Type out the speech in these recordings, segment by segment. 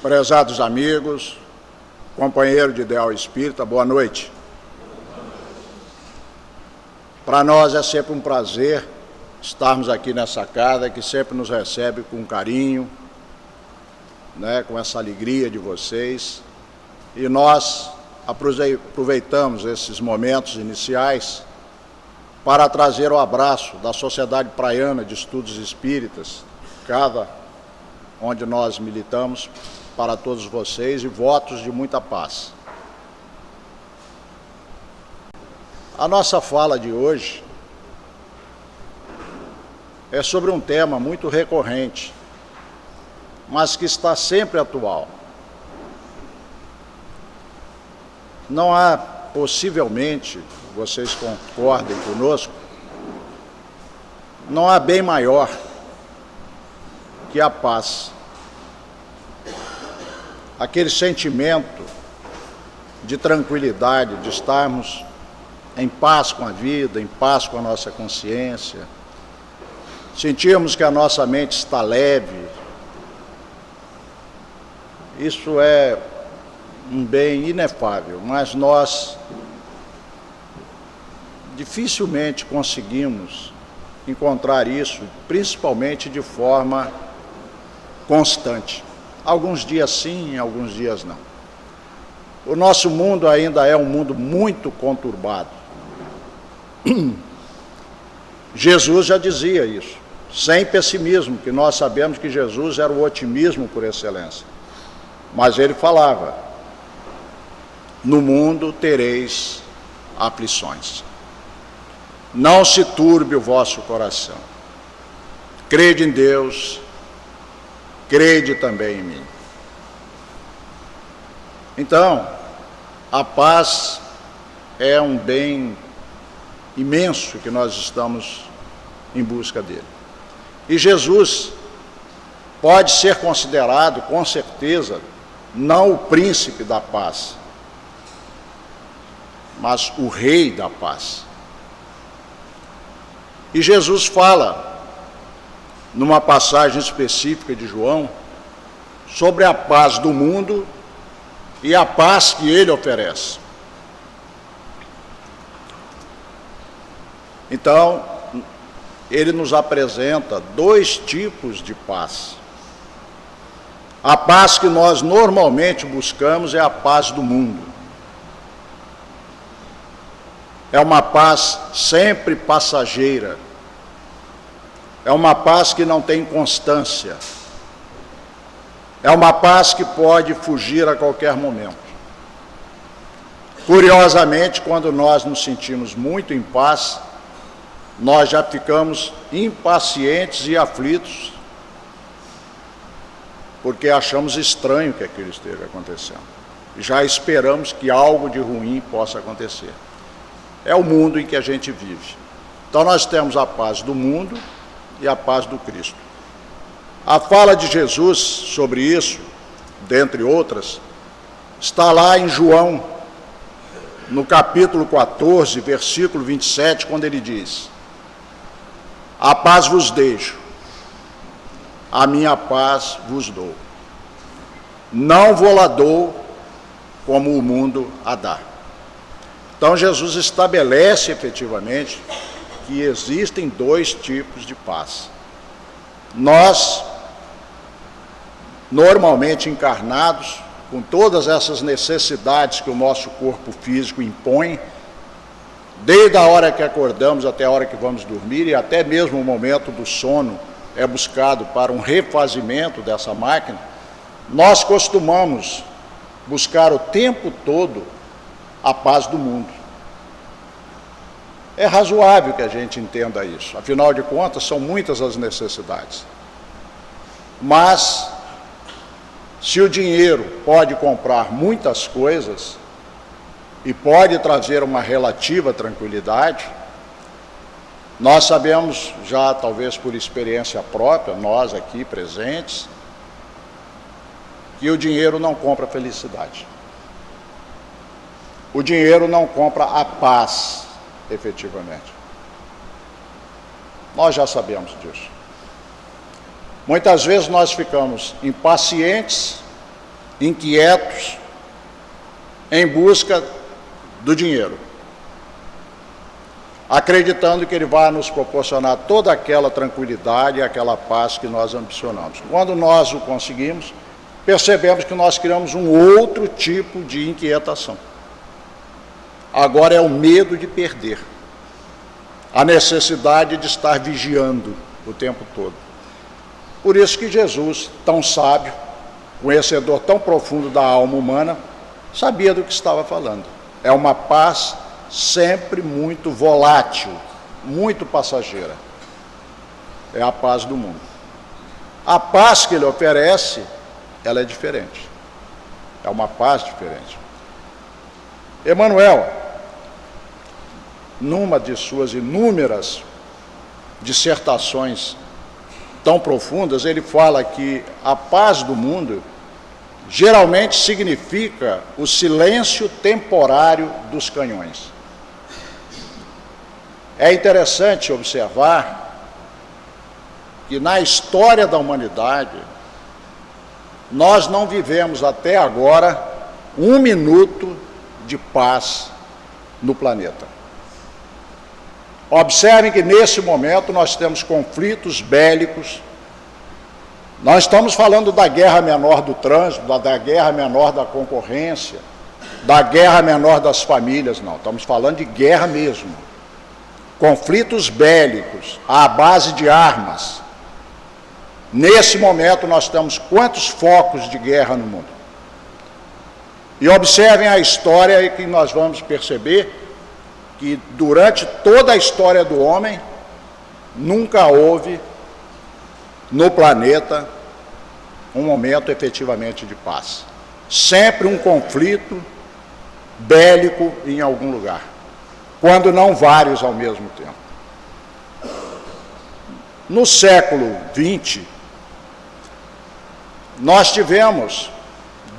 Prezados amigos, companheiro de ideal espírita, boa noite. Para nós é sempre um prazer estarmos aqui nessa casa que sempre nos recebe com carinho, com essa alegria de vocês. E nós aproveitamos esses momentos iniciais para trazer o abraço da Sociedade Praiana de Estudos Espíritas, casa onde nós militamos, para todos vocês, e votos de muita paz. A nossa fala de hoje é sobre um tema muito recorrente, mas que está sempre atual. Não há, possivelmente, vocês concordem conosco, não há bem maior que a paz. Aquele sentimento de tranquilidade, de estarmos em paz com a vida, em paz com a nossa consciência, sentirmos que a nossa mente está leve. Isso é um bem inefável, mas nós dificilmente conseguimos encontrar isso, principalmente de forma constante. Alguns dias sim, alguns dias não. O nosso mundo ainda é um mundo muito conturbado. Jesus já dizia isso, sem pessimismo, que nós sabemos que Jesus era o otimismo por excelência. Mas ele falava: no mundo tereis aflições. Não se turbe o vosso coração. Crede em Deus, crede também em mim. Então, a paz é um bem imenso que nós estamos em busca dele. E Jesus pode ser considerado, com certeza, não o príncipe da paz, mas o rei da paz. E Jesus fala, numa passagem específica de João, sobre a paz do mundo e a paz que ele oferece. Então, ele nos apresenta dois tipos de paz. A paz que nós normalmente buscamos é a paz do mundo. É uma paz sempre passageira. É uma paz que não tem constância. É uma paz que pode fugir a qualquer momento. Curiosamente, quando nós nos sentimos muito em paz, nós já ficamos impacientes e aflitos, porque achamos estranho que aquilo esteja acontecendo. Já esperamos que algo de ruim possa acontecer. É o mundo em que a gente vive. Então nós temos a paz do mundo e a paz do Cristo. A fala de Jesus sobre isso, dentre outras, está lá em João, no capítulo 14, versículo 27, quando ele diz: a paz vos deixo, a minha paz vos dou. Não vou-la dou como o mundo a dá. Então Jesus estabelece efetivamente que existem dois tipos de paz. Nós, normalmente encarnados, com todas essas necessidades que o nosso corpo físico impõe, desde a hora que acordamos até a hora que vamos dormir, e até mesmo o momento do sono é buscado para um refazimento dessa máquina, nós costumamos buscar o tempo todo a paz do mundo. É razoável que a gente entenda isso, afinal de contas, são muitas as necessidades. Mas, se o dinheiro pode comprar muitas coisas e pode trazer uma relativa tranquilidade, Nós sabemos já, talvez por experiência própria, nós aqui presentes, que o dinheiro não compra felicidade. O dinheiro não compra a paz, efetivamente. Nós já sabemos disso. Muitas vezes nós ficamos impacientes, inquietos, em busca do dinheiro, acreditando que ele vai nos proporcionar toda aquela tranquilidade e aquela paz que nós ambicionamos. Quando nós o conseguimos, percebemos que nós criamos um outro tipo de inquietação. Agora é o medo de perder, a necessidade de estar vigiando o tempo todo. Por isso que Jesus, tão sábio, conhecedor tão profundo da alma humana, sabia do que estava falando. É uma paz sempre muito volátil, muito passageira. É a paz do mundo. A paz que ele oferece, ela é diferente. É uma paz diferente. Emmanuel, numa de suas inúmeras dissertações tão profundas, ele fala que a paz do mundo geralmente significa o silêncio temporário dos canhões. É interessante observar que na história da humanidade, nós não vivemos até agora 1 minuto de paz no planeta. Observem que nesse momento nós temos conflitos bélicos. Nós estamos falando da guerra menor do trânsito, da guerra menor da concorrência, da guerra menor das famílias, não. Estamos falando de guerra mesmo. Conflitos bélicos, à base de armas. Nesse momento nós temos quantos focos de guerra no mundo? E observem a história e que nós vamos perceber que durante toda a história do homem, nunca houve no planeta um momento efetivamente de paz. Sempre um conflito bélico em algum lugar, quando não vários ao mesmo tempo. No século XX, nós tivemos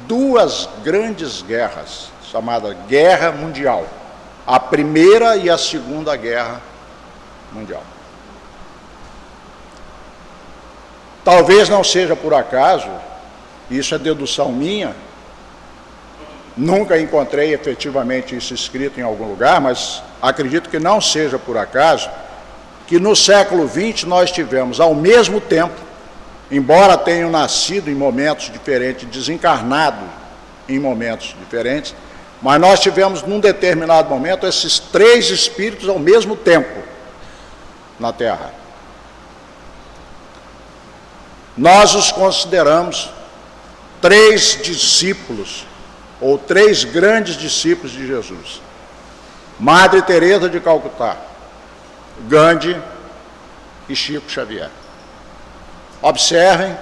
2 grandes guerras, chamada Guerra Mundial, a Primeira e a Segunda Guerra Mundial. Talvez não seja por acaso, isso é dedução minha, nunca encontrei efetivamente isso escrito em algum lugar, mas acredito que não seja por acaso, que no século XX nós tivemos ao mesmo tempo, embora tenham nascido em momentos diferentes, desencarnado em momentos diferentes, mas nós tivemos num determinado momento esses 3 espíritos ao mesmo tempo na Terra. Nós os consideramos 3 discípulos, ou 3 grandes discípulos de Jesus. Madre Teresa de Calcutá, Gandhi e Chico Xavier. Observem,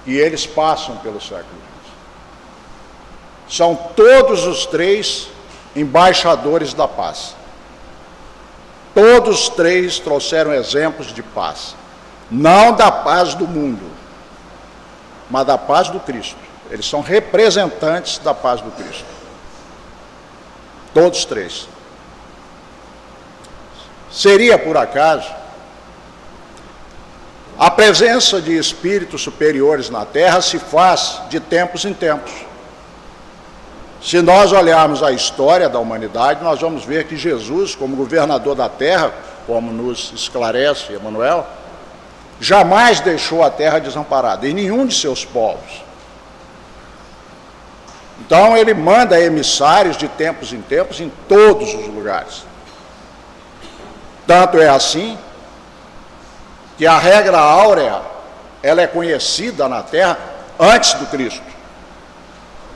e eles passam pelo século XX. São todos os 3 embaixadores da paz. Todos os 3 trouxeram exemplos de paz. Não da paz do mundo, mas da paz do Cristo. Eles são representantes da paz do Cristo. Todos 3. Seria, por acaso, a presença de espíritos superiores na Terra se faz de tempos em tempos. Se nós olharmos a história da humanidade, nós vamos ver que Jesus, como governador da Terra, como nos esclarece Emmanuel, jamais deixou a Terra desamparada, em nenhum de seus povos. Então ele manda emissários de tempos em tempos em todos os lugares. Tanto é assim que a regra áurea, ela é conhecida na Terra antes do Cristo.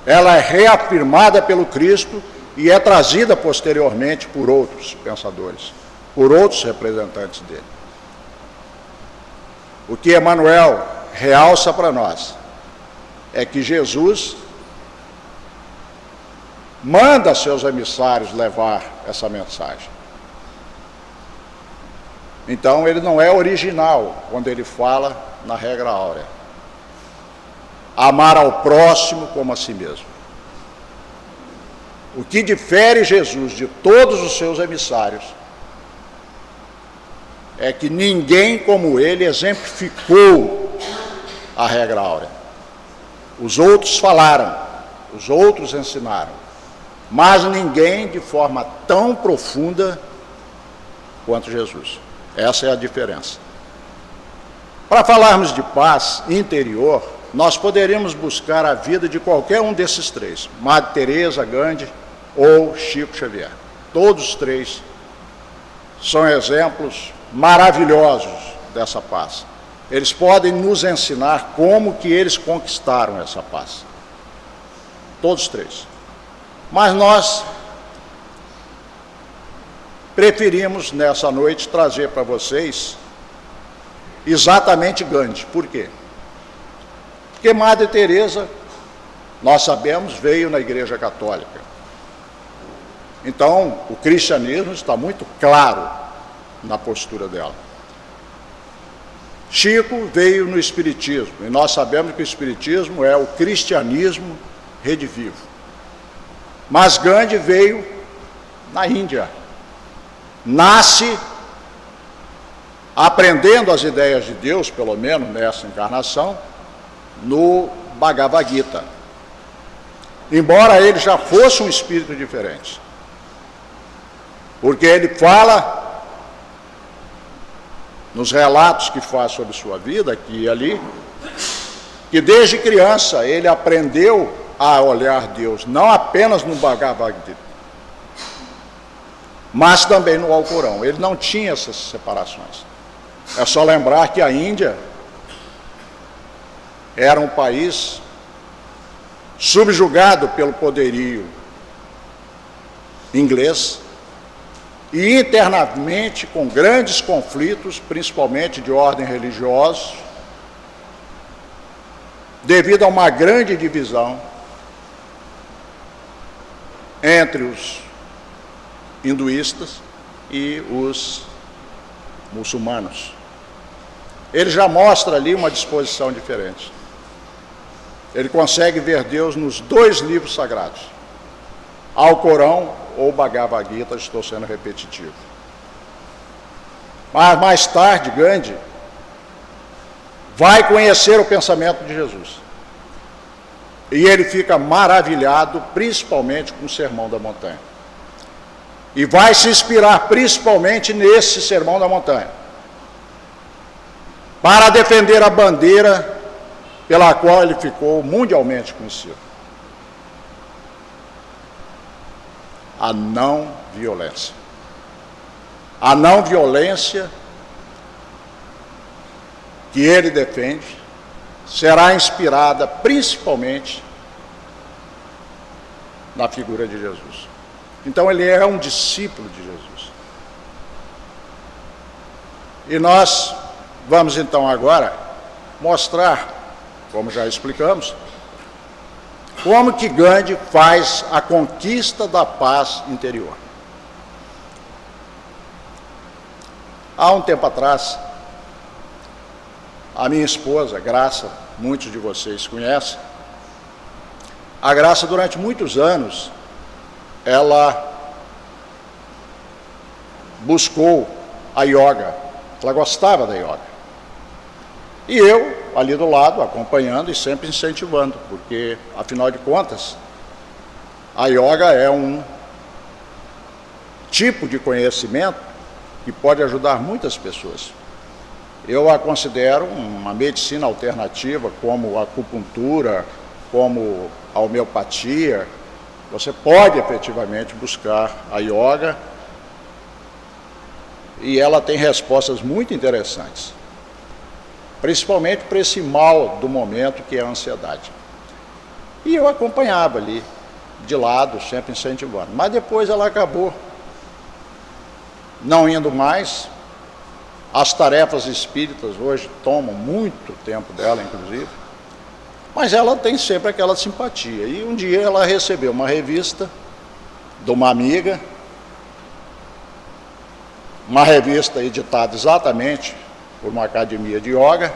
Ela é reafirmada pelo Cristo e é trazida posteriormente por outros pensadores, por outros representantes dele. O que Emmanuel realça para nós é que Jesus manda seus emissários levar essa mensagem. Então ele não é original quando ele fala na regra áurea. Amar ao próximo como a si mesmo. O que difere Jesus de todos os seus emissários é que ninguém como ele exemplificou a regra áurea. Os outros falaram, os outros ensinaram, mas ninguém de forma tão profunda quanto Jesus. Essa é a diferença. Para falarmos de paz interior, nós poderíamos buscar a vida de qualquer um desses três, Madre Teresa, Gandhi ou Chico Xavier. Todos os três são exemplos maravilhosos dessa paz. Eles podem nos ensinar como que eles conquistaram essa paz. Todos os três. Mas nós preferimos, nessa noite, trazer para vocês exatamente Gandhi. Por quê? Porque Madre Teresa, nós sabemos, veio na Igreja Católica. Então, o cristianismo está muito claro na postura dela. Chico veio no Espiritismo, e nós sabemos que o Espiritismo é o cristianismo redivivo. Mas Gandhi veio na Índia. Nasce aprendendo as ideias de Deus, pelo menos nessa encarnação, no Bhagavad Gita. Embora ele já fosse um espírito diferente. Porque ele fala, nos relatos que faz sobre sua vida, aqui e ali, que desde criança ele aprendeu a olhar Deus, não apenas no Bhagavad Gita, mas também no Alcorão. Ele não tinha essas separações. É só lembrar que a Índia era um país subjugado pelo poderio inglês e internamente com grandes conflitos, principalmente de ordem religiosa, devido a uma grande divisão entre os hinduístas e os muçulmanos. Ele já mostra ali uma disposição diferente. Ele consegue ver Deus nos dois livros sagrados, Alcorão ou Bhagavad Gita, estou sendo repetitivo. Mas mais tarde, Gandhi vai conhecer o pensamento de Jesus. E ele fica maravilhado, principalmente com o Sermão da Montanha. E vai se inspirar principalmente nesse Sermão da Montanha, para defender a bandeira pela qual ele ficou mundialmente conhecido. A não violência. A não violência que ele defende será inspirada principalmente na figura de Jesus. Então ele é um discípulo de Jesus. E nós vamos então agora mostrar, como já explicamos, como que Gandhi faz a conquista da paz interior. Há um tempo atrás, a minha esposa, Graça, muitos de vocês conhecem, a Graça durante muitos anos, ela buscou a yoga, ela gostava da yoga. E eu, ali do lado, acompanhando e sempre incentivando, porque, afinal de contas, a yoga é um tipo de conhecimento que pode ajudar muitas pessoas. Eu a considero uma medicina alternativa, como a acupuntura, como a homeopatia. Você pode efetivamente buscar a yoga e ela tem respostas muito interessantes, principalmente para esse mal do momento que é a ansiedade. E eu acompanhava ali, de lado, sempre incentivando. Mas depois ela acabou não indo mais. As tarefas espíritas hoje tomam muito tempo dela, inclusive. Mas ela tem sempre aquela simpatia. E um dia ela recebeu uma revista de uma amiga, uma revista editada exatamente por uma academia de yoga,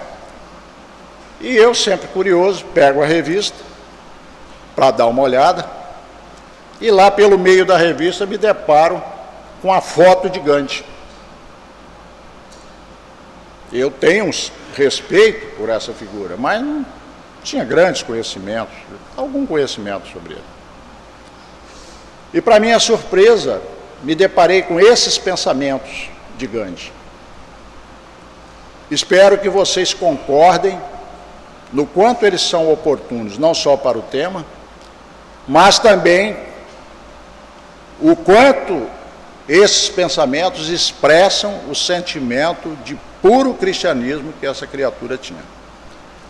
e eu, sempre curioso, pego a revista para dar uma olhada, e lá pelo meio da revista me deparo com a foto de Gandhi. Eu tenho um respeito por essa figura, mas não tinha grandes conhecimentos, algum conhecimento sobre ele. E para minha surpresa, me deparei com esses pensamentos de Gandhi. Espero que vocês concordem no quanto eles são oportunos, não só para o tema, mas também o quanto esses pensamentos expressam o sentimento de puro cristianismo que essa criatura tinha.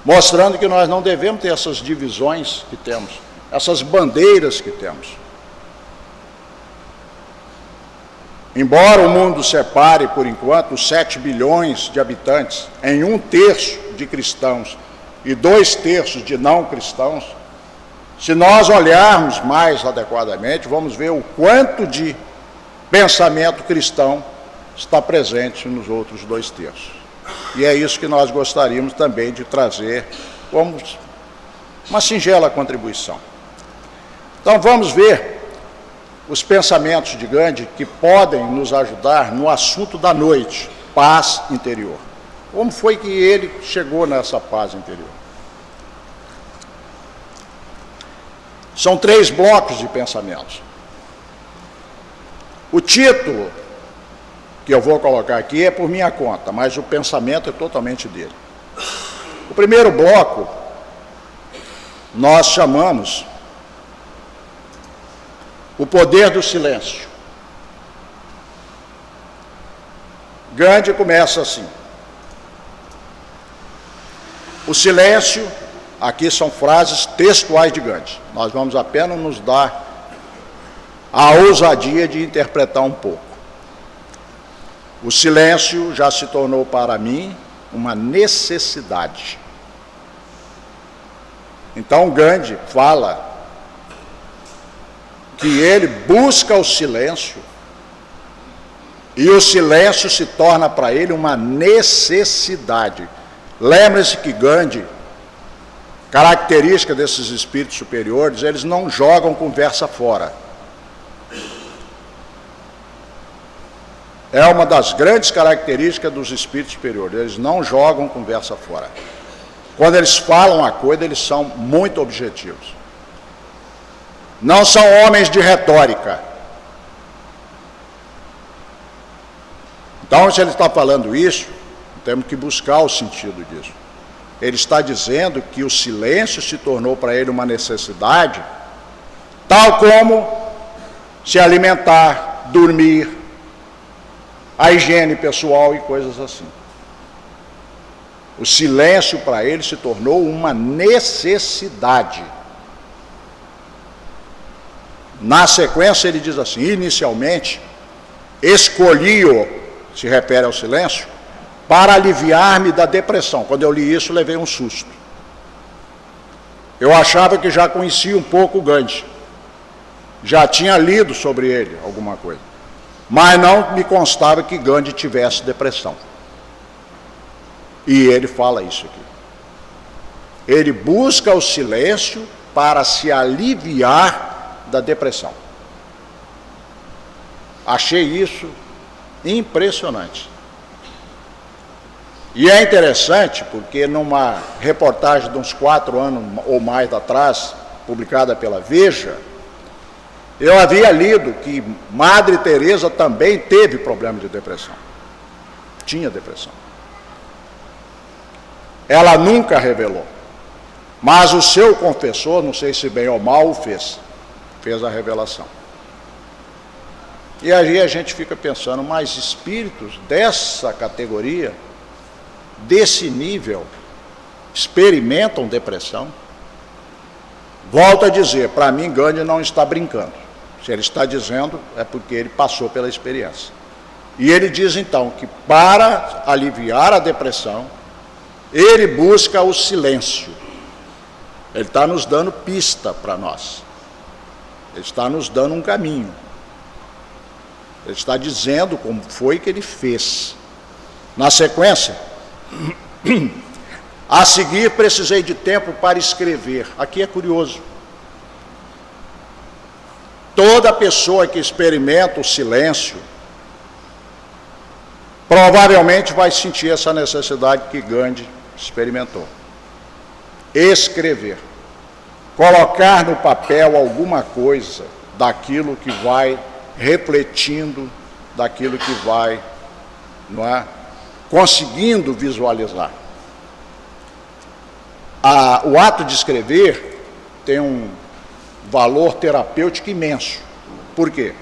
Mostrando que nós não devemos ter essas divisões que temos, essas bandeiras que temos. Embora o mundo separe, por enquanto, os 7 bilhões de habitantes em 1/3 de cristãos e 2/3 de não cristãos, se nós olharmos mais adequadamente, vamos ver o quanto de pensamento cristão está presente nos outros 2/3. E é isso que nós gostaríamos também de trazer como uma singela contribuição. Então vamos ver os pensamentos de Gandhi que podem nos ajudar no assunto da noite, paz interior. Como foi que ele chegou nessa paz interior? São 3 blocos de pensamentos. O título que eu vou colocar aqui é por minha conta, mas o pensamento é totalmente dele. O primeiro bloco nós chamamos o poder do silêncio. Gandhi começa assim. O silêncio, aqui são frases textuais de Gandhi. Nós vamos apenas nos dar a ousadia de interpretar um pouco. O silêncio já se tornou para mim uma necessidade. Então Gandhi fala que ele busca o silêncio e o silêncio se torna para ele uma necessidade. Lembre-se que Gandhi, característica desses espíritos superiores, eles não jogam conversa fora. É uma das grandes características dos espíritos superiores, eles não jogam conversa fora. Quando eles falam uma coisa, eles são muito objetivos. Não são homens de retórica. Então, se ele está falando isso, temos que buscar o sentido disso. Ele está dizendo que o silêncio se tornou para ele uma necessidade, tal como se alimentar, dormir, a higiene pessoal e coisas assim. O silêncio para ele se tornou uma necessidade. Na sequência ele diz assim: inicialmente, escolhi-o, se refere ao silêncio, para aliviar-me da depressão. Quando eu li isso, levei um susto. Eu achava que já conhecia um pouco o Gandhi. Já tinha lido sobre ele alguma coisa. Mas não me constava que Gandhi tivesse depressão. E ele fala isso aqui. Ele busca o silêncio para se aliviar da depressão. Achei isso impressionante. E é interessante porque numa reportagem de uns 4 anos ou mais atrás, publicada pela Veja, eu havia lido que Madre Teresa também teve problema de depressão. Tinha depressão. Ela nunca revelou. Mas o seu confessor, não sei se bem ou mal, o fez. Fez a revelação. E aí a gente fica pensando, mas espíritos dessa categoria, desse nível, experimentam depressão? Volto a dizer, para mim Gandhi não está brincando. Se ele está dizendo, é porque ele passou pela experiência. E ele diz então que para aliviar a depressão, ele busca o silêncio. Ele está nos dando pista para nós. Ele está nos dando um caminho. Ele está dizendo como foi que ele fez. Na sequência, a seguir precisei de tempo para escrever. Aqui é curioso. Toda pessoa que experimenta o silêncio provavelmente vai sentir essa necessidade que Gandhi experimentou. Escrever. Colocar no papel alguma coisa daquilo que vai refletindo, daquilo que vai, não é, conseguindo visualizar. O ato de escrever tem um valor terapêutico imenso. Por quê?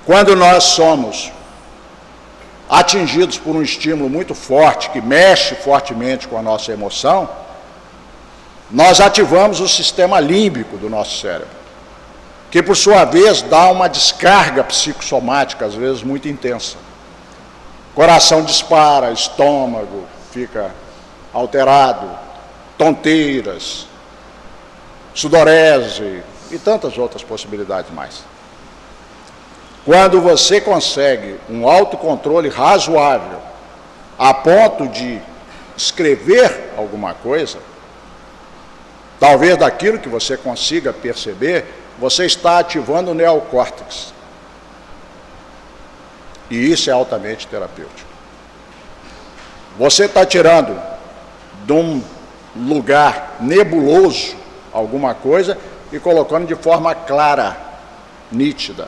Quando nós somos atingidos por um estímulo muito forte, que mexe fortemente com a nossa emoção, nós ativamos o sistema límbico do nosso cérebro, que por sua vez dá uma descarga psicossomática, às vezes muito intensa. Coração dispara, estômago fica alterado, tonteiras, sudorese e tantas outras possibilidades mais. Quando você consegue um autocontrole razoável a ponto de escrever alguma coisa, talvez daquilo que você consiga perceber, você está ativando o neocórtex. E isso é altamente terapêutico. Você está tirando de um lugar nebuloso alguma coisa e colocando de forma clara, nítida.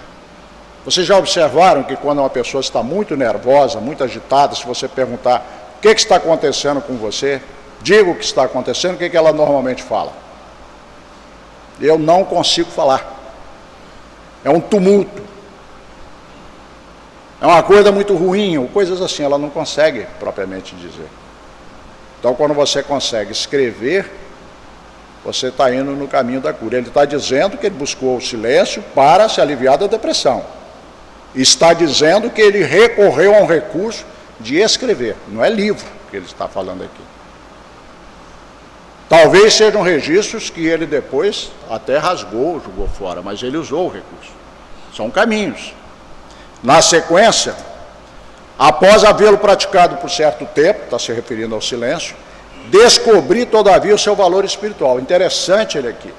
Vocês já observaram que quando uma pessoa está muito nervosa, muito agitada, se você perguntar o que está acontecendo com você, diga o que está acontecendo, o que ela normalmente fala? Eu não consigo falar. É um tumulto. É uma coisa muito ruim, ou coisas assim, ela não consegue propriamente dizer. Então, quando você consegue escrever, você está indo no caminho da cura. Ele está dizendo que ele buscou o silêncio para se aliviar da depressão. Está dizendo que ele recorreu a um recurso de escrever. Não é livro que ele está falando aqui. Talvez sejam registros que ele depois até rasgou, jogou fora, mas ele usou o recurso. São caminhos. Na sequência, após havê-lo praticado por certo tempo, está se referindo ao silêncio, descobri todavia o seu valor espiritual. Interessante ele aqui.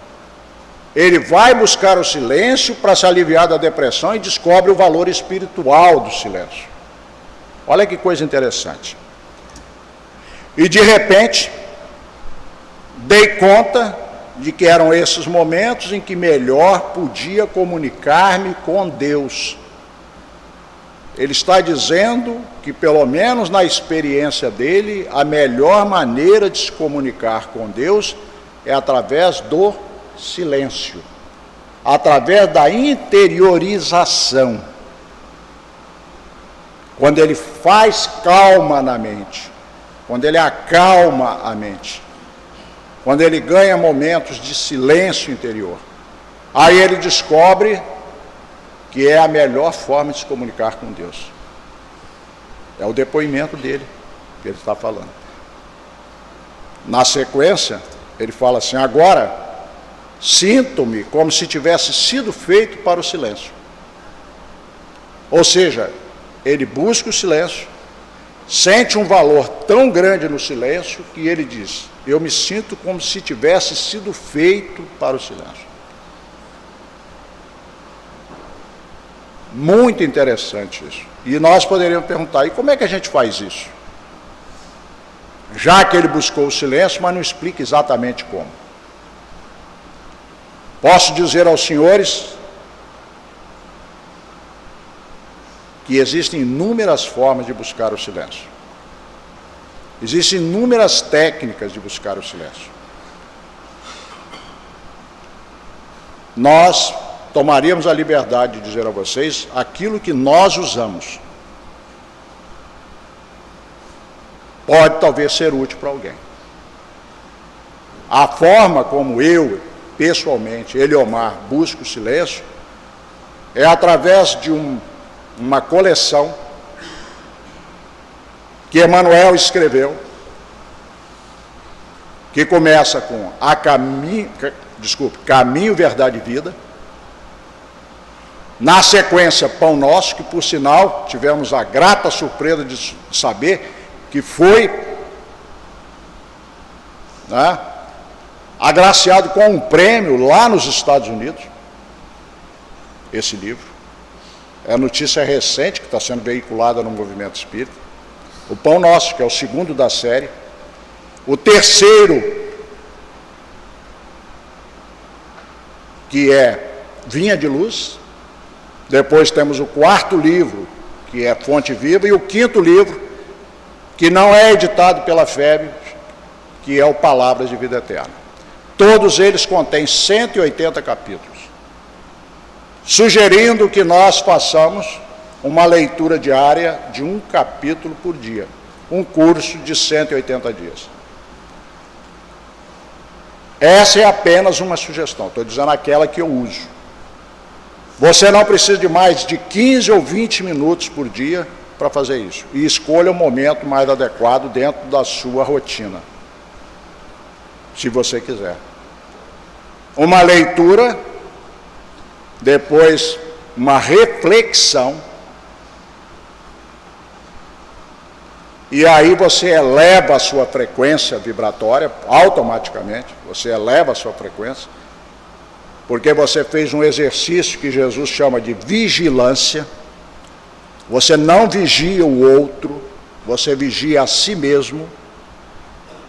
Ele vai buscar o silêncio para se aliviar da depressão e descobre o valor espiritual do silêncio. Olha que coisa interessante. E de repente, dei conta de que eram esses momentos em que melhor podia comunicar-me com Deus. Ele está dizendo que, pelo menos na experiência dele, a melhor maneira de se comunicar com Deus é através do silêncio, através da interiorização. Quando ele faz calma na mente, quando ele acalma a mente, quando ele ganha momentos de silêncio interior, aí ele descobre que é a melhor forma de se comunicar com Deus. É o depoimento dele que ele está falando. Na sequência, ele fala assim: agora, sinto-me como se tivesse sido feito para o silêncio. Ou seja, ele busca o silêncio, sente um valor tão grande no silêncio que ele diz: eu me sinto como se tivesse sido feito para o silêncio. Muito interessante isso. E nós poderíamos perguntar: e como é que a gente faz isso? Já que ele buscou o silêncio, mas não explica exatamente como. Posso dizer aos senhores que existem inúmeras formas de buscar o silêncio. Existem inúmeras técnicas de buscar o silêncio. Nós tomaríamos a liberdade de dizer a vocês aquilo que nós usamos. Pode talvez ser útil para alguém. A forma como eu, pessoalmente, Eliomar, busco o silêncio é através de uma coleção que Emmanuel escreveu, que começa com Caminho, Verdade e Vida, Na sequência, Pão Nosso, que por sinal tivemos a grata surpresa de saber que foi, né, agraciado com um prêmio lá nos Estados Unidos, esse livro. É notícia recente que está sendo veiculada no movimento espírita. O Pão Nosso, que é o segundo da série. O terceiro, que é Vinha de Luz. Depois temos o quarto livro, que é Fonte Viva, e o quinto livro, que não é editado pela FEB, que é o Palavras de Vida Eterna. Todos eles contêm 180 capítulos, sugerindo que nós façamos uma leitura diária de um capítulo por dia, um curso de 180 dias. Essa é apenas uma sugestão, estou dizendo aquela que eu uso. Você não precisa de mais de 15 ou 20 minutos por dia para fazer isso. E escolha o momento mais adequado dentro da sua rotina, se você quiser. Uma leitura, depois uma reflexão, e aí você eleva a sua frequência vibratória, automaticamente, você eleva a sua frequência, porque você fez um exercício que Jesus chama de vigilância. Você não vigia o outro, você vigia a si mesmo.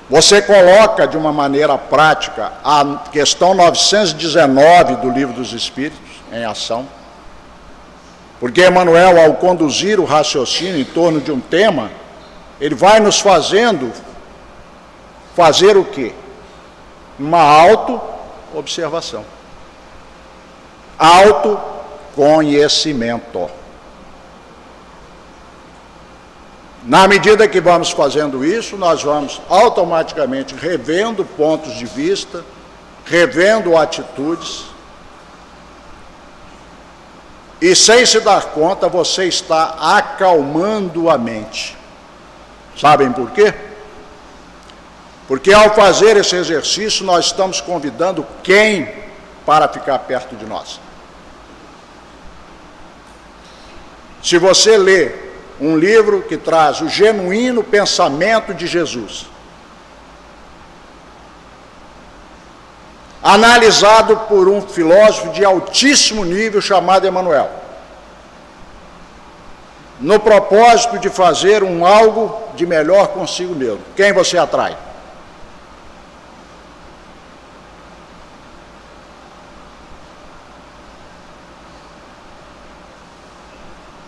Você coloca de uma maneira prática a questão 919 do Livro dos Espíritos em ação. Porque Emmanuel, ao conduzir o raciocínio em torno de um tema, ele vai nos fazendo fazer o quê? Uma auto-observação. Autoconhecimento. Na medida que vamos fazendo isso, nós vamos automaticamente revendo pontos de vista, revendo atitudes, e sem se dar conta, você está acalmando a mente. Sabem por quê? Porque ao fazer esse exercício, nós estamos convidando quem para ficar perto de nós? Se você lê um livro que traz o genuíno pensamento de Jesus, analisado por um filósofo de altíssimo nível chamado Emmanuel, no propósito de fazer algo de melhor consigo mesmo, quem você atrai?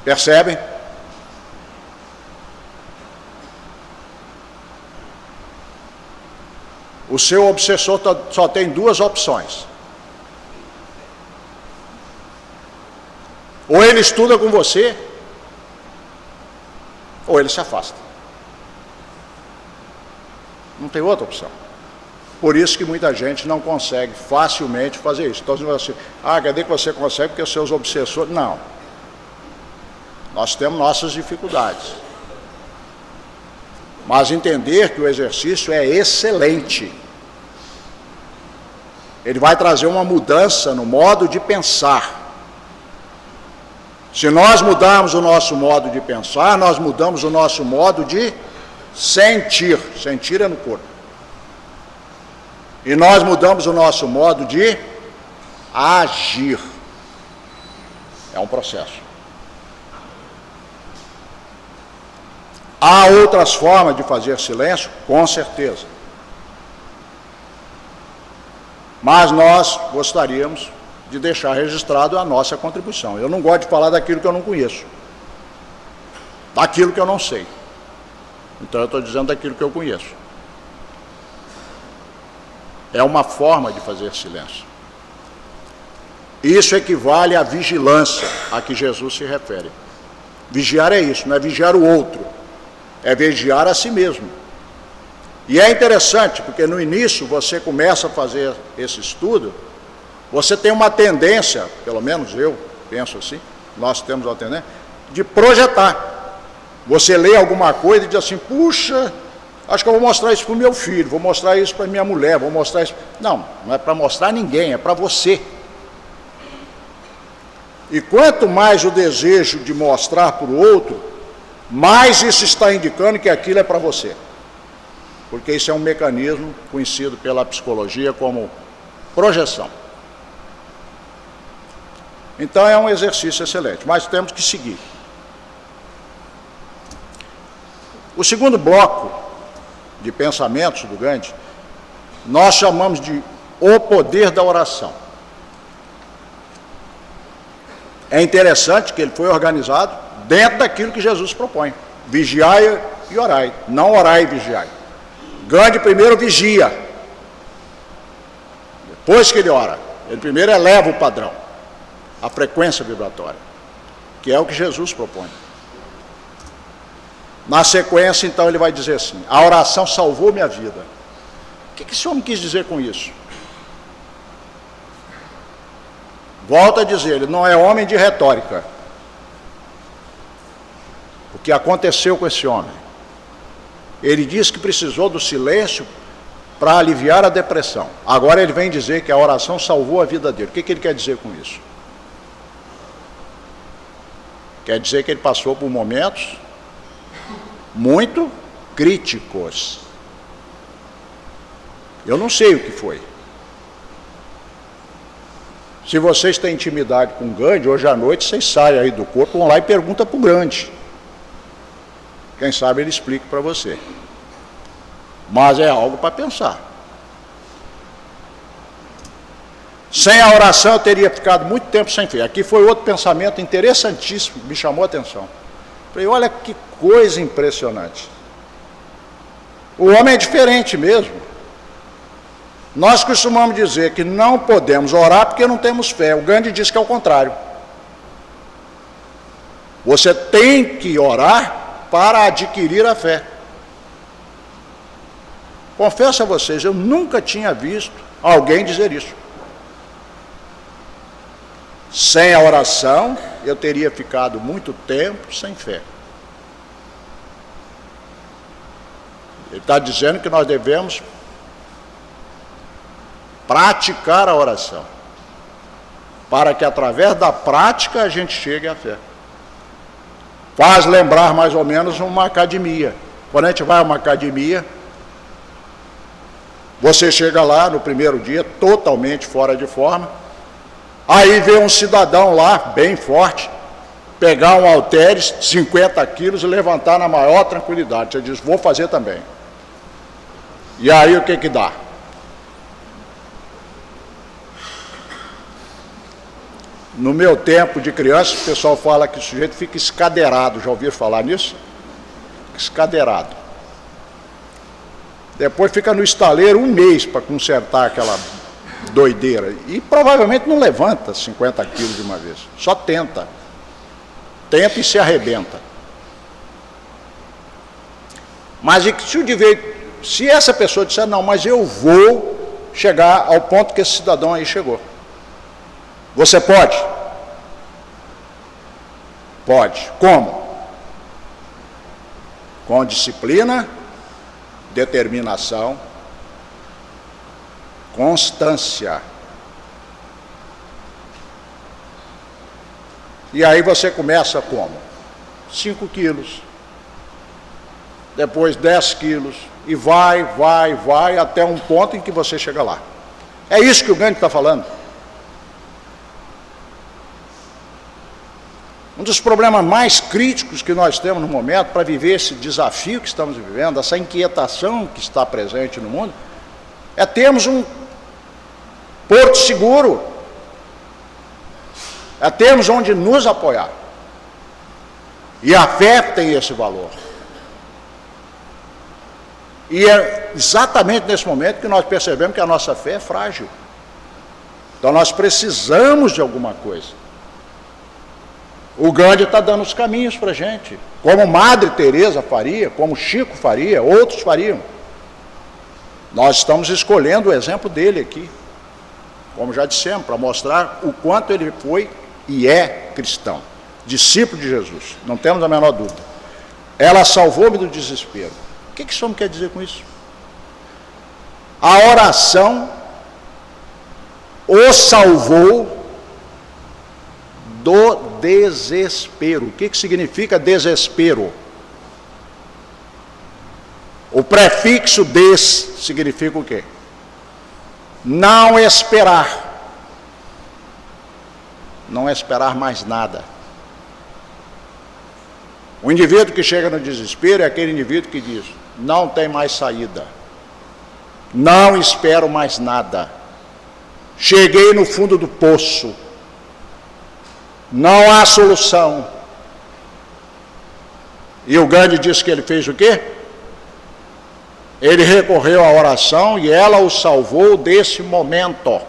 Percebem? O seu obsessor só tem duas opções. Ou ele estuda com você, ou ele se afasta. Não tem outra opção. Por isso que muita gente não consegue facilmente fazer isso. Então, assim, quer dizer que você consegue porque os seus obsessores... Não. Nós temos nossas dificuldades. Mas entender que o exercício é excelente. Ele vai trazer uma mudança no modo de pensar. Se nós mudarmos o nosso modo de pensar, nós mudamos o nosso modo de sentir. Sentir é no corpo. E nós mudamos o nosso modo de agir. É um processo. Há outras formas de fazer silêncio? Com certeza. Mas nós gostaríamos de deixar registrado a nossa contribuição. Eu não gosto de falar daquilo que eu não conheço, daquilo que eu não sei. Então eu estou dizendo daquilo que eu conheço. É uma forma de fazer silêncio. Isso equivale à vigilância a que Jesus se refere. Vigiar é isso, não é vigiar o outro. É vigiar a si mesmo. E é interessante, porque no início você começa a fazer esse estudo, você tem uma tendência, pelo menos eu penso assim, nós temos uma tendência, de projetar. Você lê alguma coisa e diz assim, puxa, acho que eu vou mostrar isso para o meu filho, vou mostrar isso para minha mulher, vou mostrar isso... Não, não é para mostrar ninguém, é para você. E quanto mais o desejo de mostrar para o outro, mais isso está indicando que aquilo é para você. Porque isso é um mecanismo conhecido pela psicologia como projeção. Então é um exercício excelente, mas temos que seguir. O segundo bloco de pensamentos do Gandhi, nós chamamos de o poder da oração. É interessante que ele foi organizado dentro daquilo que Jesus propõe. Vigiai e orai, não orai e vigiai. Gandhi primeiro vigia, depois que ele ora. Ele primeiro eleva o padrão, a frequência vibratória, que é o que Jesus propõe. Na sequência, então, ele vai dizer assim: a oração salvou minha vida. O que esse homem quis dizer com isso? Volta a dizer, ele não é homem de retórica. O que aconteceu com esse homem? Ele disse que precisou do silêncio para aliviar a depressão. Agora ele vem dizer que a oração salvou a vida dele. O que ele quer dizer com isso? Quer dizer que ele passou por momentos muito críticos. Eu não sei o que foi. Se vocês têm intimidade com o Gandhi, hoje à noite vocês saem aí do corpo, vão lá e perguntam para o Gandhi. Quem sabe ele explica para você. Mas é algo para pensar. Sem a oração eu teria ficado muito tempo sem fé. Aqui foi outro pensamento interessantíssimo, me chamou a atenção. Falei, olha que coisa impressionante. O homem é diferente mesmo. Nós costumamos dizer que não podemos orar porque não temos fé. O Gandhi diz que é o contrário. Você tem que orar para adquirir a fé. Confesso a vocês, eu nunca tinha visto alguém dizer isso. Sem a oração, eu teria ficado muito tempo sem fé. Ele está dizendo que nós devemos praticar a oração, para que através da prática a gente chegue à fé. Faz lembrar mais ou menos uma academia. Quando a gente vai a uma academia, você chega lá no primeiro dia totalmente fora de forma, aí vê um cidadão lá, bem forte, pegar um halteres, 50 quilos e levantar na maior tranquilidade. Você diz, vou fazer também. E aí o que dá? No meu tempo de criança, o pessoal fala que o sujeito fica escadeirado. Já ouviram falar nisso? Escadeirado. Depois fica no estaleiro um mês para consertar aquela doideira. E provavelmente não levanta 50 quilos de uma vez. Só tenta. Tenta e se arrebenta. Mas se essa pessoa disser, não, mas eu vou chegar ao ponto que esse cidadão aí chegou. Você pode? Pode. Como? Com disciplina, determinação, constância. E aí você começa como? 5 quilos. Depois 10 quilos. E vai até um ponto em que você chega lá. É isso que o Gandhi está falando. Um dos problemas mais críticos que nós temos no momento para viver esse desafio que estamos vivendo, essa inquietação que está presente no mundo, é termos um porto seguro, é termos onde nos apoiar. E a fé tem esse valor. E é exatamente nesse momento que nós percebemos que a nossa fé é frágil. Então nós precisamos de alguma coisa. O Gandhi está dando os caminhos para a gente, como Madre Teresa faria, como Chico faria, outros fariam. Nós estamos escolhendo o exemplo dele aqui, como já dissemos, para mostrar o quanto ele foi e é cristão, discípulo de Jesus, não temos a menor dúvida. Ela salvou-me do desespero. O que esse homem quer dizer com isso? A oração o salvou do desespero. O que significa desespero? O prefixo des significa o quê? Não esperar. Não esperar mais nada. O indivíduo que chega no desespero é aquele indivíduo que diz: não tem mais saída. Não espero mais nada. Cheguei no fundo do poço. Não há solução. E o Gandhi disse que ele fez o quê? Ele recorreu à oração e ela o salvou desse momento.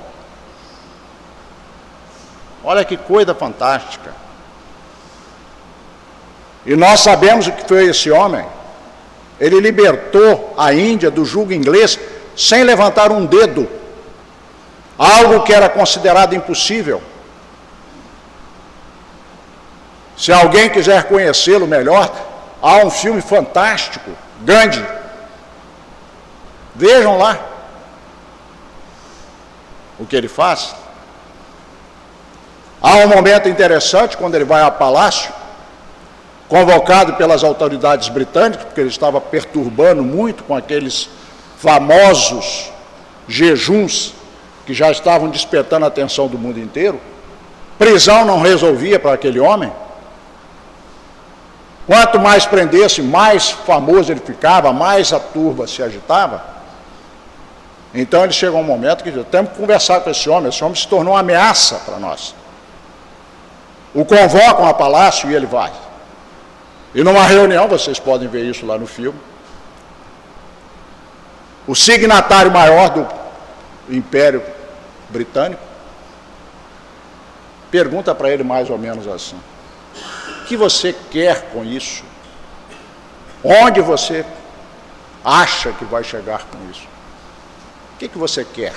Olha que coisa fantástica. E nós sabemos o que foi esse homem. Ele libertou a Índia do jugo inglês sem levantar um dedo. Algo que era considerado impossível. Se alguém quiser conhecê-lo melhor, há um filme fantástico, Gandhi. Vejam lá o que ele faz. Há um momento interessante quando ele vai ao palácio, convocado pelas autoridades britânicas, porque ele estava perturbando muito com aqueles famosos jejuns que já estavam despertando a atenção do mundo inteiro. Prisão não resolvia para aquele homem. Quanto mais prendesse, mais famoso ele ficava, mais a turba se agitava. Então ele chegou um momento que temos que conversar com esse homem se tornou uma ameaça para nós. O convocam a palácio e ele vai. E numa reunião, vocês podem ver isso lá no filme, o signatário maior do Império Britânico pergunta para ele mais ou menos assim: o que você quer com isso? Onde você acha que vai chegar com isso? O que você quer?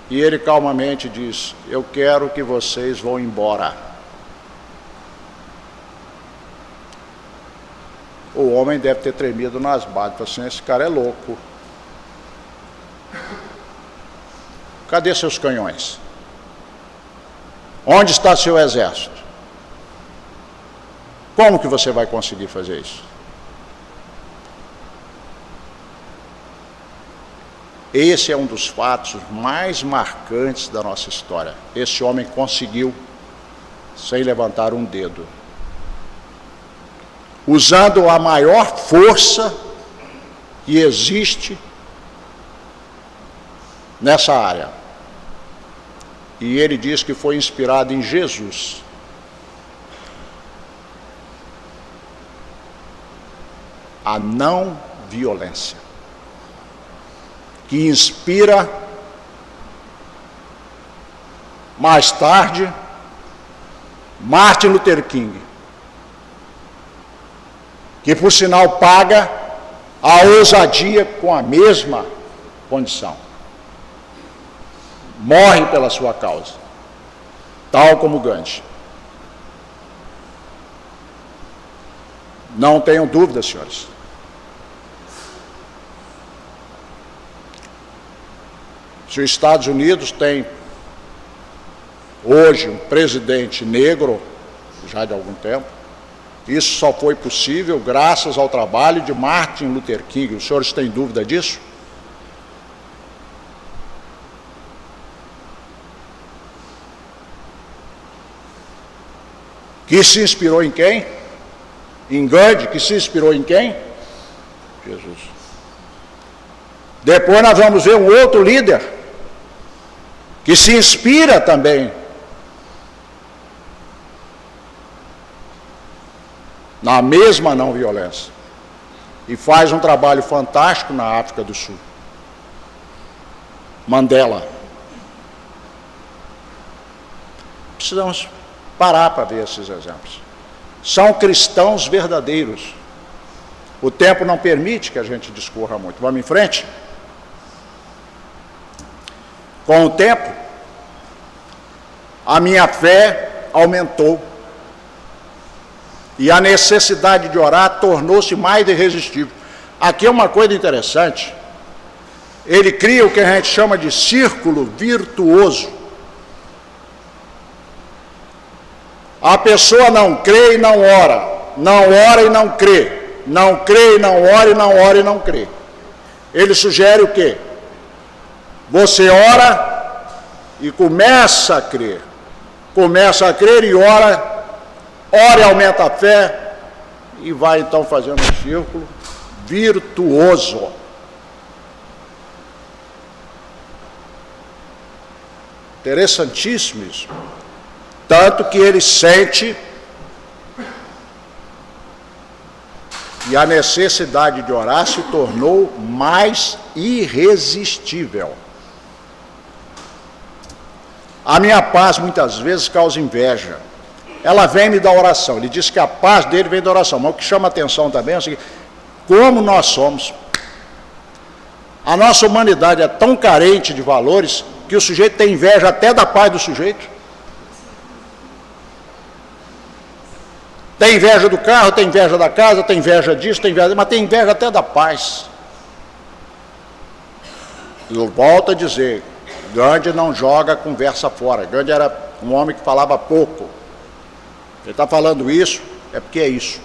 E ele calmamente diz: eu quero que vocês vão embora. O homem deve ter tremido nas bases, falou assim: esse cara é louco. Cadê seus canhões? Onde está seu exército? Como que você vai conseguir fazer isso? Esse é um dos fatos mais marcantes da nossa história. Esse homem conseguiu, sem levantar um dedo, usando a maior força que existe nessa área. E ele diz que foi inspirado em Jesus. A não violência, que inspira mais tarde Martin Luther King, que por sinal paga a ousadia com a mesma condição. Morre pela sua causa, tal como Gandhi. Não tenham dúvida, senhores. Se os Estados Unidos têm hoje um presidente negro, já de algum tempo, isso só foi possível graças ao trabalho de Martin Luther King. Os senhores têm dúvida disso? Que se inspirou em quem? Em Gandhi, que se inspirou em quem? Jesus. Depois nós vamos ver um outro líder que se inspira também na mesma não violência e faz um trabalho fantástico na África do Sul. Mandela. Precisamos parar para ver esses exemplos. São cristãos verdadeiros. O tempo não permite que a gente discorra muito. Vamos em frente? Com o tempo, a minha fé aumentou. E a necessidade de orar tornou-se mais irresistível. Aqui é uma coisa interessante. ele cria o que a gente chama de círculo virtuoso. A pessoa não crê e não ora, não ora e não crê, não crê e não ora e não ora e não crê. Ele sugere o quê? Você ora e começa a crer e ora e aumenta a fé e vai então fazendo um círculo virtuoso. Interessantíssimo isso. Tanto que ele sente e a necessidade de orar se tornou mais irresistível. A minha paz muitas vezes causa inveja. Ela vem me da oração. Ele diz que a paz dele vem da oração. Mas o que chama atenção também é o seguinte: como nós somos. A nossa humanidade é tão carente de valores que o sujeito tem inveja até da paz do sujeito. Tem inveja do carro, tem inveja da casa, tem inveja disso, tem inveja, mas tem inveja até da paz. Eu volto a dizer, Gandhi não joga conversa fora. Gandhi era um homem que falava pouco. Ele está falando isso, é porque é isso.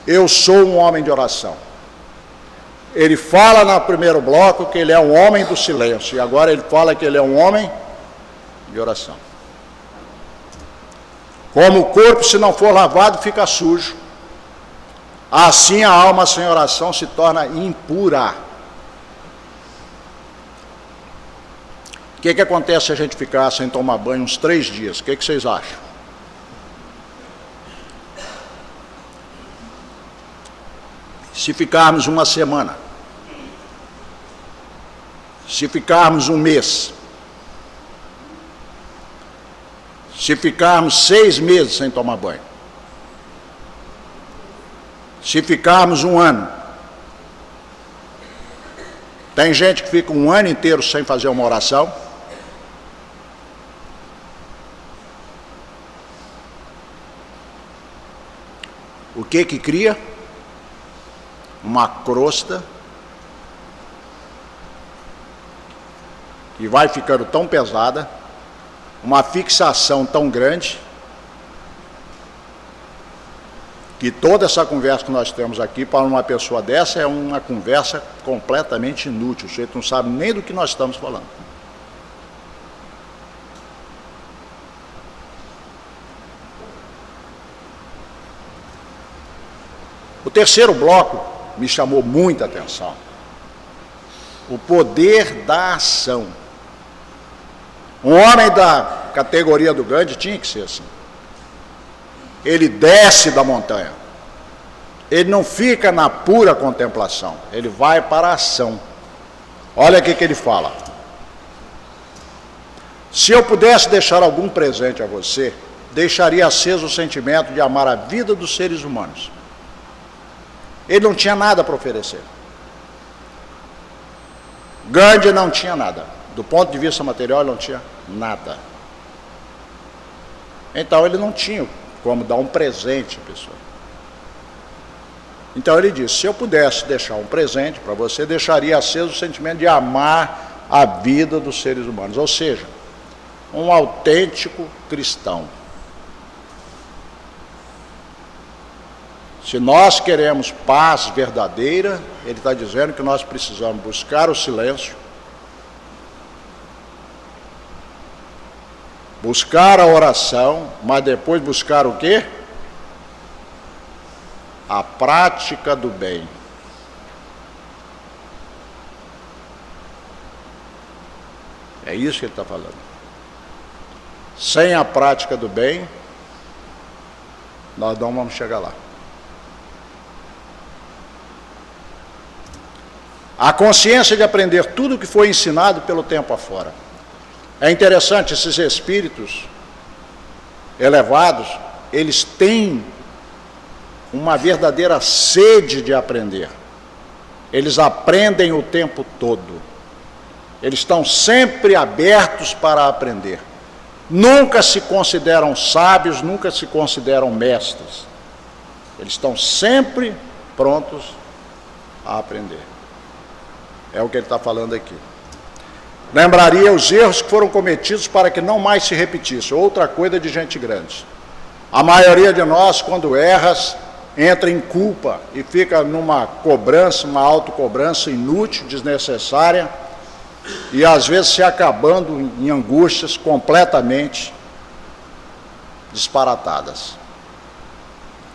Eu sou um homem de oração. Ele fala no primeiro bloco que ele é um homem do silêncio, e agora ele fala que ele é um homem de oração. Como o corpo, se não for lavado, fica sujo, assim a alma sem oração se torna impura. O que acontece se a gente ficar sem tomar banho uns 3 dias? O que vocês acham? Se ficarmos uma semana, se ficarmos um mês, se ficarmos 6 meses sem tomar banho, se ficarmos um ano, tem gente que fica um ano inteiro sem fazer uma oração. O que cria? Uma crosta que vai ficando tão pesada, uma fixação tão grande, que toda essa conversa que nós temos aqui para uma pessoa dessa é uma conversa completamente inútil. O sujeito não sabe nem do que nós estamos falando. O terceiro bloco me chamou muita atenção. O poder da ação. Um homem da categoria do Gandhi tinha que ser assim. Ele desce da montanha. Ele não fica na pura contemplação. Ele vai para a ação. Olha o que ele fala. Se eu pudesse deixar algum presente a você, deixaria aceso o sentimento de amar a vida dos seres humanos. Ele não tinha nada para oferecer. Gandhi não tinha nada. Do ponto de vista material, ele não tinha nada. Então, ele não tinha como dar um presente à pessoa. Então, ele disse, se eu pudesse deixar um presente para você, deixaria aceso o sentimento de amar a vida dos seres humanos. Ou seja, um autêntico cristão. Se nós queremos paz verdadeira, ele está dizendo que nós precisamos buscar o silêncio, buscar a oração, mas depois buscar o quê? A prática do bem. É isso que ele está falando. Sem a prática do bem, nós não vamos chegar lá. A consciência de aprender tudo o que foi ensinado pelo tempo afora. É interessante, esses espíritos elevados, eles têm uma verdadeira sede de aprender. Eles aprendem o tempo todo. Eles estão sempre abertos para aprender. Nunca se consideram sábios, nunca se consideram mestres. Eles estão sempre prontos a aprender. É o que ele está falando aqui. Lembraria os erros que foram cometidos para que não mais se repetisse. Outra coisa de gente grande. A maioria de nós, quando erras, entra em culpa e fica numa cobrança, uma autocobrança inútil, desnecessária, e às vezes se acabando em angústias completamente disparatadas.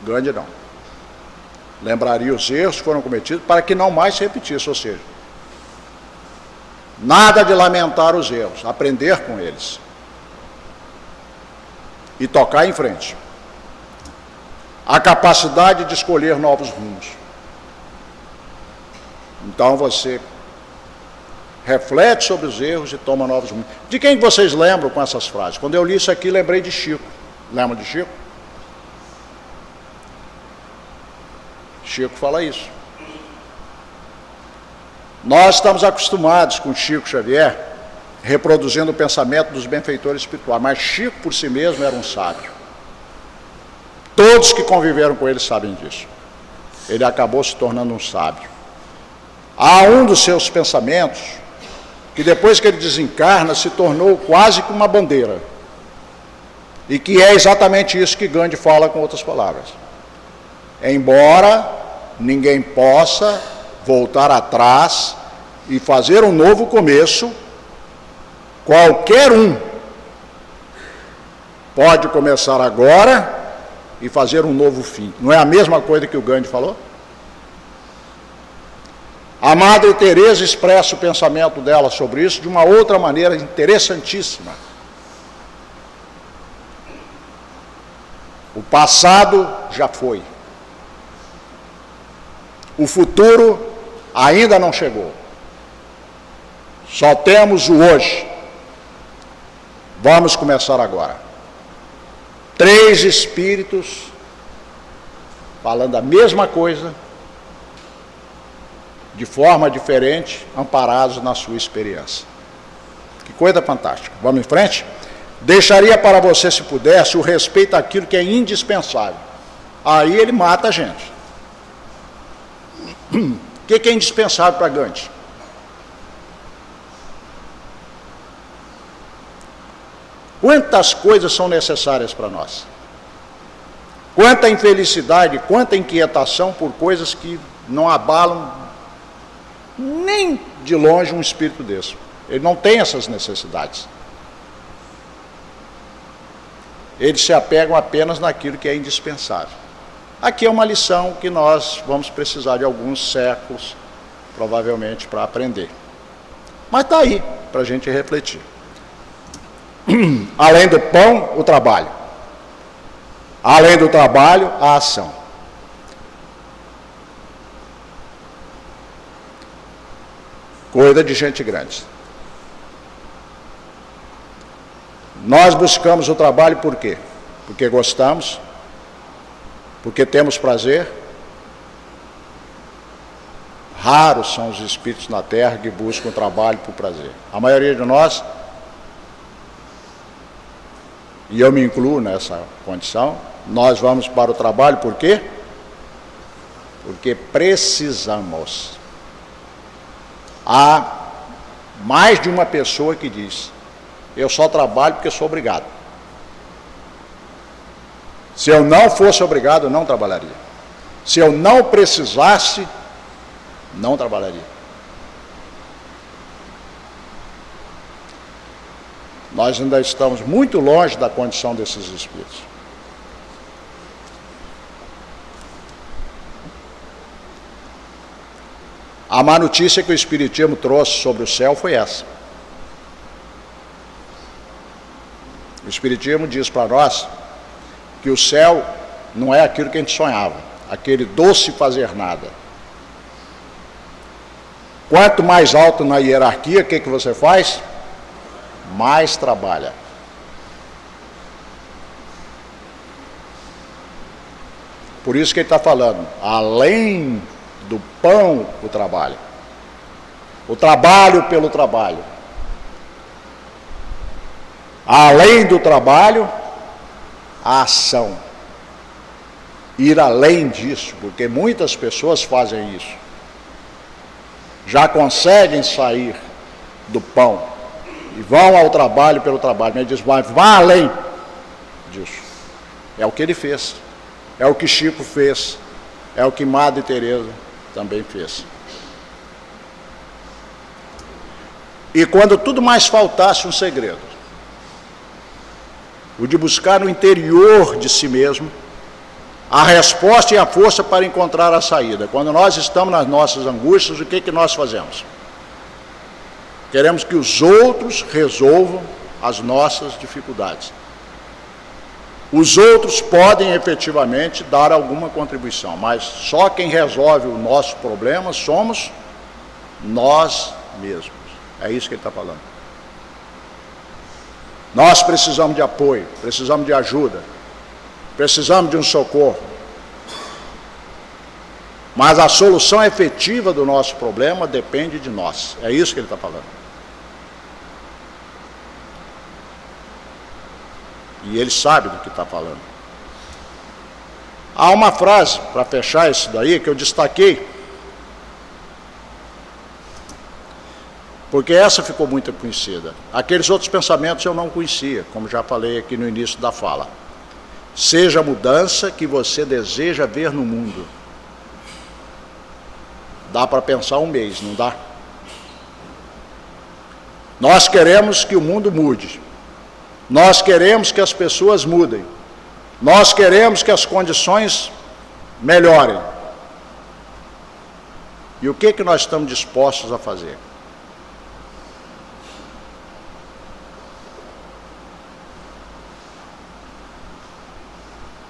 Grande não. Lembraria os erros que foram cometidos para que não mais se repetisse, ou seja, nada de lamentar os erros, aprender com eles e tocar em frente. A capacidade de escolher novos rumos. Então você reflete sobre os erros e toma novos rumos. De quem vocês lembram com essas frases? Quando eu li isso aqui, lembrei de Chico. Lembra de Chico? Chico fala isso. Nós estamos acostumados com Chico Xavier, reproduzindo o pensamento dos benfeitores espirituais, mas Chico por si mesmo era um sábio. Todos que conviveram com ele sabem disso. Ele acabou se tornando um sábio. Há um dos seus pensamentos que depois que ele desencarna se tornou quase que uma bandeira. E que é exatamente isso que Gandhi fala com outras palavras. Embora ninguém possa voltar atrás e fazer um novo começo, qualquer um pode começar agora e fazer um novo fim. Não é a mesma coisa que o Gandhi falou? A Madre Teresa expressa o pensamento dela sobre isso de uma outra maneira interessantíssima. O passado já foi. O futuro ainda não chegou. Só temos o hoje. Vamos começar agora. 3 espíritos falando a mesma coisa, de forma diferente, amparados na sua experiência. Que coisa fantástica. Vamos em frente? Deixaria para você, se pudesse, o respeito àquilo que é indispensável. Aí ele mata a gente. O que é indispensável para Gandhi? Quantas coisas são necessárias para nós? Quanta infelicidade, quanta inquietação por coisas que não abalam nem de longe um espírito desse. Ele não tem essas necessidades. Eles se apegam apenas naquilo que é indispensável. Aqui é uma lição que nós vamos precisar de alguns séculos, provavelmente, para aprender. Mas está aí, para a gente refletir. Além do pão, o trabalho. Além do trabalho, a ação. Coisa de gente grande. Nós buscamos o trabalho por quê? Porque gostamos, porque temos prazer. Raros são os espíritos na Terra que buscam o trabalho por prazer. A maioria de nós, e eu me incluo nessa condição, nós vamos para o trabalho por quê? Porque precisamos. Há mais de uma pessoa que diz: eu só trabalho porque sou obrigado. Se eu não fosse obrigado, eu não trabalharia. Se eu não precisasse, não trabalharia. Nós ainda estamos muito longe da condição desses espíritos. A má notícia que o Espiritismo trouxe sobre o céu foi essa. O Espiritismo diz para nós que o céu não é aquilo que a gente sonhava, aquele doce fazer nada. Quanto mais alto na hierarquia, o que você faz? Mais trabalha. Por isso que ele está falando, além do pão, o trabalho. O trabalho pelo trabalho. Além do trabalho, a ação. Ir além disso, porque muitas pessoas fazem isso. já conseguem sair do pão e vão ao trabalho pelo trabalho. Ele diz, vá além disso. É o que ele fez, é o que Chico fez, é o que Madre Teresa também fez. E quando tudo mais faltasse um segredo, o de buscar no interior de si mesmo a resposta e a força para encontrar a saída. Quando nós estamos nas nossas angústias, o que nós fazemos? Queremos que os outros resolvam as nossas dificuldades. Os outros podem efetivamente dar alguma contribuição, mas só quem resolve o nosso problema somos nós mesmos. É isso que ele está falando. Nós precisamos de apoio, precisamos de ajuda, precisamos de um socorro. Mas a solução efetiva do nosso problema depende de nós. É isso que ele está falando. E ele sabe do que está falando. Há uma frase, para fechar isso daí, que eu destaquei, porque essa ficou muito conhecida. Aqueles outros pensamentos eu não conhecia, como já falei aqui no início da fala. Seja a mudança que você deseja ver no mundo. Dá para pensar um mês, não dá? Nós queremos que o mundo mude. Nós queremos que as pessoas mudem. Nós queremos que as condições melhorem. E o que nós estamos dispostos a fazer?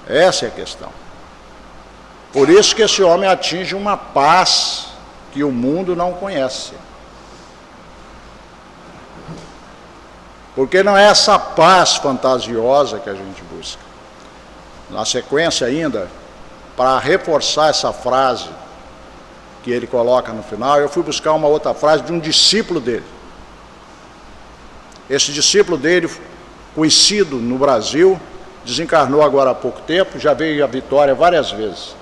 Essa é a questão. Por isso que esse homem atinge uma paz que o mundo não conhece. Porque não é essa paz fantasiosa que a gente busca. Na sequência ainda, para reforçar essa frase que ele coloca no final, eu fui buscar uma outra frase de um discípulo dele. Esse discípulo dele, conhecido no Brasil, desencarnou agora há pouco tempo, já veio a Vitória várias vezes.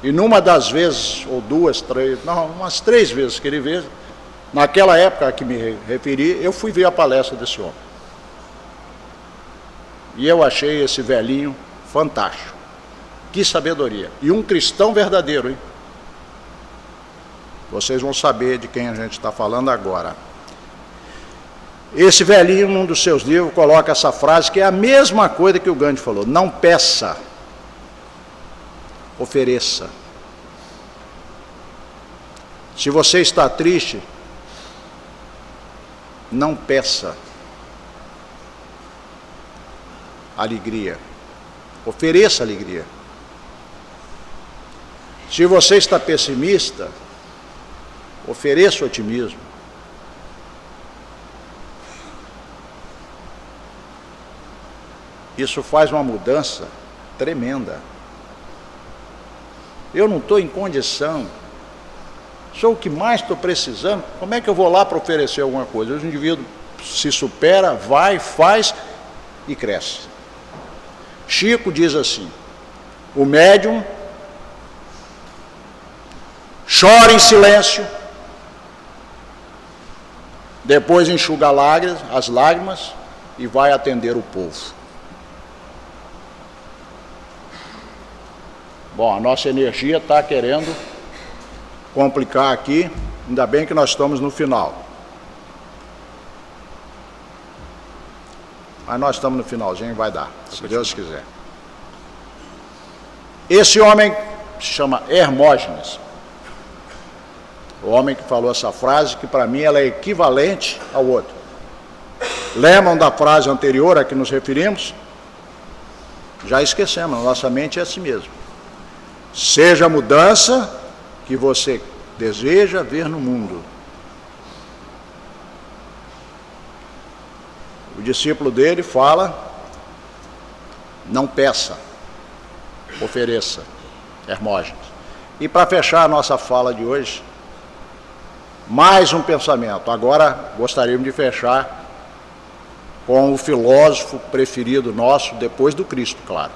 E numa das vezes, ou duas, três, não, umas 3 vezes que ele veio, naquela época a que me referi, eu fui ver a palestra desse homem. E eu achei esse velhinho fantástico. Que sabedoria. E um cristão verdadeiro, hein? Vocês vão saber de quem a gente está falando agora. Esse velhinho, num dos seus livros, coloca essa frase que é a mesma coisa que o Gandhi falou. Não peça, ofereça. Se você está triste, não peça alegria. Ofereça alegria. Se você está pessimista, ofereça otimismo. Isso faz uma mudança tremenda. Eu não estou em condição, sou o que mais estou precisando, como é que eu vou lá para oferecer alguma coisa? O indivíduo se supera, vai, faz e cresce. Chico diz assim, o médium chora em silêncio, depois enxuga as lágrimas e vai atender o povo. Bom, a nossa energia está querendo complicar aqui, ainda bem que nós estamos no final. Mas nós estamos no finalzinho, vai dar, se Deus quiser. Esse homem se chama Hermógenes. O homem que falou essa frase, que para mim ela é equivalente ao outro. Lembram da frase anterior a que nos referimos? Já esquecemos, a nossa mente é assim mesmo. Seja a mudança que você deseja ver no mundo. O discípulo dele fala, não peça, ofereça, Hermógenes. E para fechar a nossa fala de hoje, mais um pensamento. Agora gostaríamos de fechar com o filósofo preferido nosso, depois do Cristo, claro.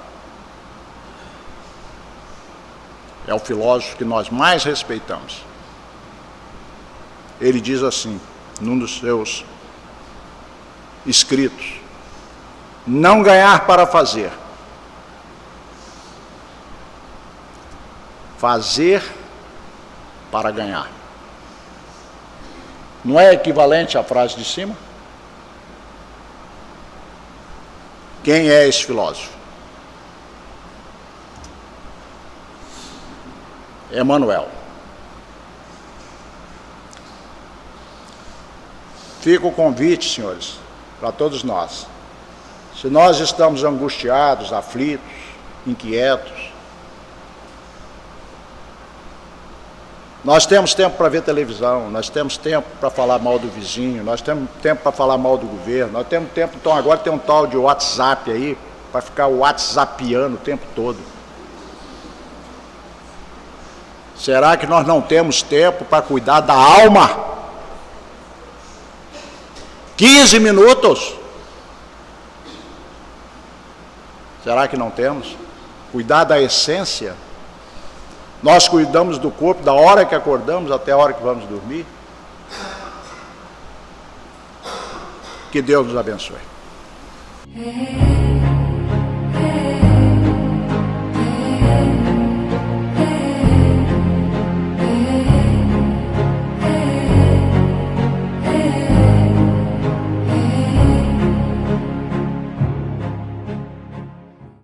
É o filósofo que nós mais respeitamos. ele diz assim, num dos seus escritos: não ganhar para fazer, fazer para ganhar. Não é equivalente à frase de cima? Quem é esse filósofo? Emmanuel. Fica o convite, senhores, para todos nós. Se nós estamos angustiados, aflitos, inquietos, nós temos tempo para ver televisão, nós temos tempo para falar mal do vizinho, nós temos tempo para falar mal do governo, nós temos tempo, então agora tem um tal de WhatsApp aí, para ficar whatsappiano o tempo todo. Será que nós não temos tempo para cuidar da alma? 15 minutos? Será que não temos? Cuidar da essência? Nós cuidamos do corpo da hora que acordamos até a hora que vamos dormir? Que Deus nos abençoe.